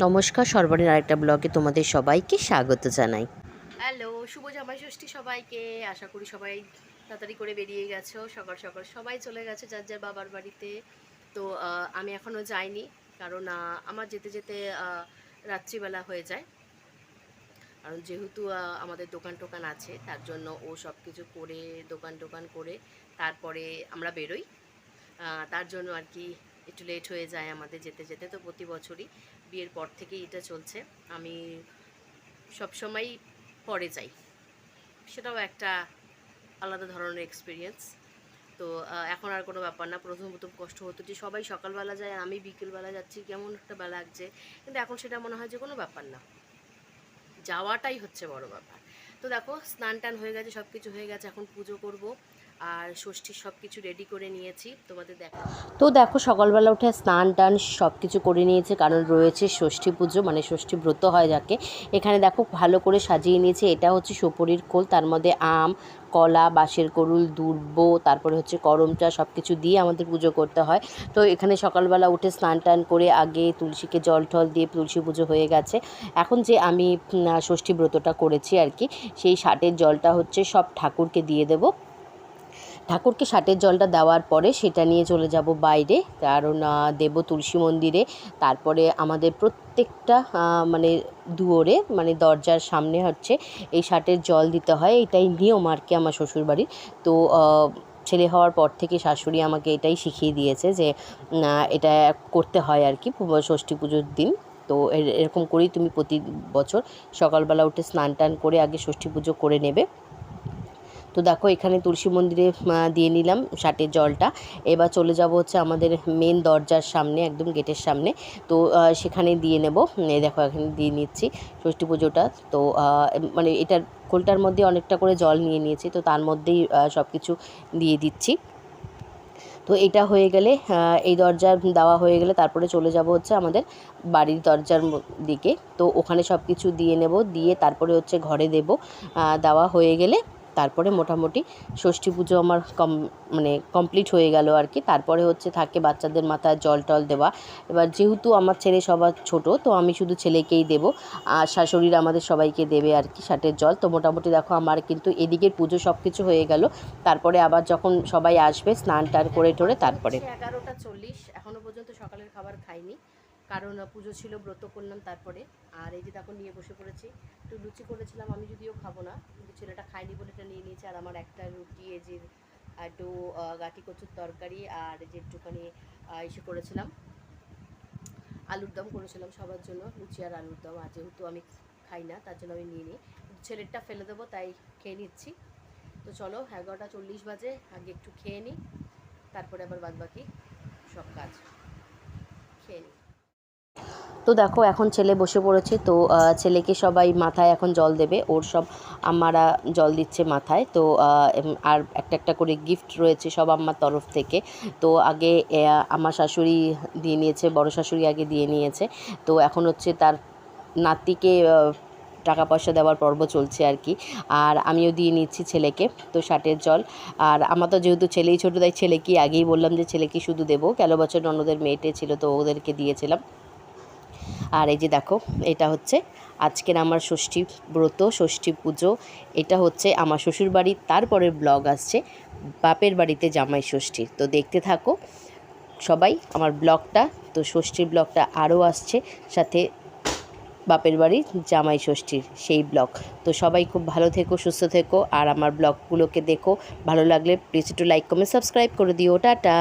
নমস্কার, সর্বনের আরেকটা ব্লগে তোমাদের সবাইকে স্বাগত জানাই। হ্যালো, শুভ জামাই ষষ্ঠী সবাইকে। আশা করি সবাই তাড়াতাড়ি করে বেরিয়ে গেছো। সকাল সকাল সবাই চলে গেছে যার যার বাবার বাড়িতে। তো আমি এখনও যাইনি, কারণ আমার যেতে যেতে রাত্রিবেলা হয়ে যায়। কারণ যেহেতু আমাদের দোকান টোকান আছে, তার জন্য ও সব কিছু করে দোকান টোকান করে তারপরে আমরা বেরোই। তার জন্য আর কি একটু লেট হয়ে যায় আমাদের যেতে যেতে। তো প্রতি বছরই বিয়ের পর থেকেই এটা চলছে। আমি সবসময় পরে যাই, সেটাও একটা আলাদা ধরনের এক্সপিরিয়েন্স। তো এখন আর কোনো ব্যাপার না। প্রথম প্রথম কষ্ট হতো যে সবাই সকালবেলা যায়, আমি বিকেলবেলা যাচ্ছি, কেমন একটা বেলা লাগছে। কিন্তু এখন সেটা মনে হয় যে কোনো ব্যাপার না, যাওয়াটাই হচ্ছে বড় ব্যাপার। তো দেখো, স্নান টান হয়ে গেছে, সব কিছু হয়ে গেছে, এখন পুজো করব। আর ষষ্ঠীর সব কিছু রেডি করে নিয়েছি, তোমাদের দেখা। তো দেখো, সকালবেলা উঠে স্নান টান সব কিছু করে নিয়েছে, কারণ রয়েছে ষষ্ঠী পুজো, মানে ষষ্ঠী ব্রত হয় যাকে। এখানে দেখো ভালো করে সাজিয়ে নিয়েছে। এটা হচ্ছে সুপুরির খোল, তার মধ্যে আম, কলা, বাঁশের করুল, দুর্ব, তারপরে হচ্ছে করমচা, সব কিছু দিয়ে আমাদের পুজো করতে হয়। তো এখানে সকালবেলা উঠে স্নান টান করে আগে তুলসীকে জল টল দিয়ে তুলসী পুজো হয়ে গেছে। এখন যে আমি ষষ্ঠী ব্রতটা করেছি আর কি, সেই ষাটের জলটা হচ্ছে সব ঠাকুরকে দিয়ে দেবো। ঠাকুরকে ষাটের জলটা দেওয়ার পরে সেটা নিয়ে চলে যাব বাইরে, কারণ দেব তুলসী মন্দিরে। তারপরে আমাদের প্রত্যেকটা মানে দুয়ারে, মানে দরজার সামনে হচ্ছে এই ষাটের জল দিতে হয়। এটাই নিয়ম আর কি আমার শ্বশুরবাড়ির। তো ছেলে হওয়ার পর থেকে শাশুড়ি আমাকে এটাই শিখিয়ে দিয়েছে যে এটা করতে হয় আর কি ষষ্ঠী পুজোর দিন। তো এরকম করেই তুমি প্রতি বছর সকালবেলা উঠে স্নান টান করে আগে ষষ্ঠী পুজো করে নেবে। তো দেখো, এখানে তুলসী মন্দিরে দিয়ে নিলাম ষাটের জলটা। এবার চলে যাব হচ্ছে আমাদের মেন দরজার সামনে, একদম গেটের সামনে। তো সেখানে দিয়ে নেব। দেখো, এখানে দিয়ে নিচ্ছি ষষ্ঠী পুজোটা। তো মানে এটার খোলটার মধ্যে অনেকটা করে জল নিয়ে নিয়েছি, তো তার মধ্যেই সব কিছু দিয়ে দিচ্ছি। তো এটা হয়ে গেলে, এই দরজা দেওয়া হয়ে গেলে তারপরে চলে যাব হচ্ছে আমাদের বাড়ির দরজার দিকে। তো ওখানে সব কিছু দিয়ে নেব, দিয়ে তারপরে হচ্ছে ঘরে দেব। দেওয়া হয়ে গেলে তারপরে মোটামুটি ষষ্ঠী পুজো আমার মানে কমপ্লিট হয়ে গেল আর কি। তারপরে হচ্ছে থাকে বাচ্চাদের মাথায় জল টল দেওয়া। এবার যেহেতু আমার ছেলে সবার ছোট, তো আমি শুধু ছেলেকেই দেব, আর শাশুড়িরা আমাদের সবাইকে দেবে আর কি ষাটের জল। তো মোটামুটি দেখো, আমার কিন্তু এদিকের পুজো সব কিছু হয়ে গেল। তারপরে আবার যখন সবাই আসবে স্নান টান করে টোরে তারপরে 11টা 40, এখনও পর্যন্ত সকালের খাবার খাইনি, কারণ পুজো ছিল, ব্রত করলাম তারপরে। আর এই যে দেখো, নিয়ে বসে পড়েছি। একটু লুচি করেছিলাম, আমি যদিও খাবো না, কিন্তু ছেলেটা খাইনি বলে এটা নিয়ে নিয়েছে। আর আমার একটা রুটি, এই যে একটু গাঁটি কচুর তরকারি, আর যে একটুখানি এসে করেছিলাম আলুর দম করেছিলাম সবার জন্য, লুচি আর আলুর দম। আর যেহেতু আমি খাই না, তার জন্য আমি নিয়ে নিই। ছেলেরটা ফেলে দেবো, তাই খেয়ে নিচ্ছি। তো চলো, 11টা 40 বাজে, আগে একটু খেয়ে নিই, তারপরে আবার বাদবাকি সব কাজ খেয়ে নিই। তো দেখো, এখন ছেলে বসে পড়েছে। তো ছেলেকে সবাই মাথায় এখন জল দেবে, ওর সব আম্মারা জল দিচ্ছে মাথায়। তো আর একটা একটা করে গিফট রয়েছে সব আম্মার তরফ থেকে। তো আগে আমার শাশুড়ি দিয়ে নিয়েছে, বড় শাশুড়ি আগে দিয়ে নিয়েছে। তো এখন হচ্ছে তার নাতিকে টাকা পয়সা দেওয়ার পর্ব চলছে আর কি। আর আমিও দিয়ে নিচ্ছি ছেলেকে তো ষাটের জল। আর আমার তো যেহেতু ছেলেই ছোটো, তাই ছেলেকেই আগেই বললাম যে ছেলেকে শুধু দেবো। গেল বছর ননদের মেয়েটে ছিল, তো ওদেরকে দিয়েছিলাম। আর এই যে দেখো, এটা হচ্ছে আজকের আমার ষষ্ঠী ব্রত, ষষ্ঠী পুজো। এটা হচ্ছে আমার শ্বশুরবাড়ির। তারপরের ব্লগ আসছে বাপের বাড়িতে জামাই ষষ্ঠীর। তো দেখতে থাকো সবাই আমার ব্লগটা। তো ষষ্ঠীর ব্লগটা আরও আসছে, সাথে বাপের বাড়ির জামাই ষষ্ঠীর সেই ব্লগ। তো সবাই খুব ভালো থেকো, সুস্থ থেকো, আর আমার ব্লগগুলোকে দেখো। ভালো লাগলে প্লিজ একটু লাইক কমেন্ট সাবস্ক্রাইব করে দিও। টাটা।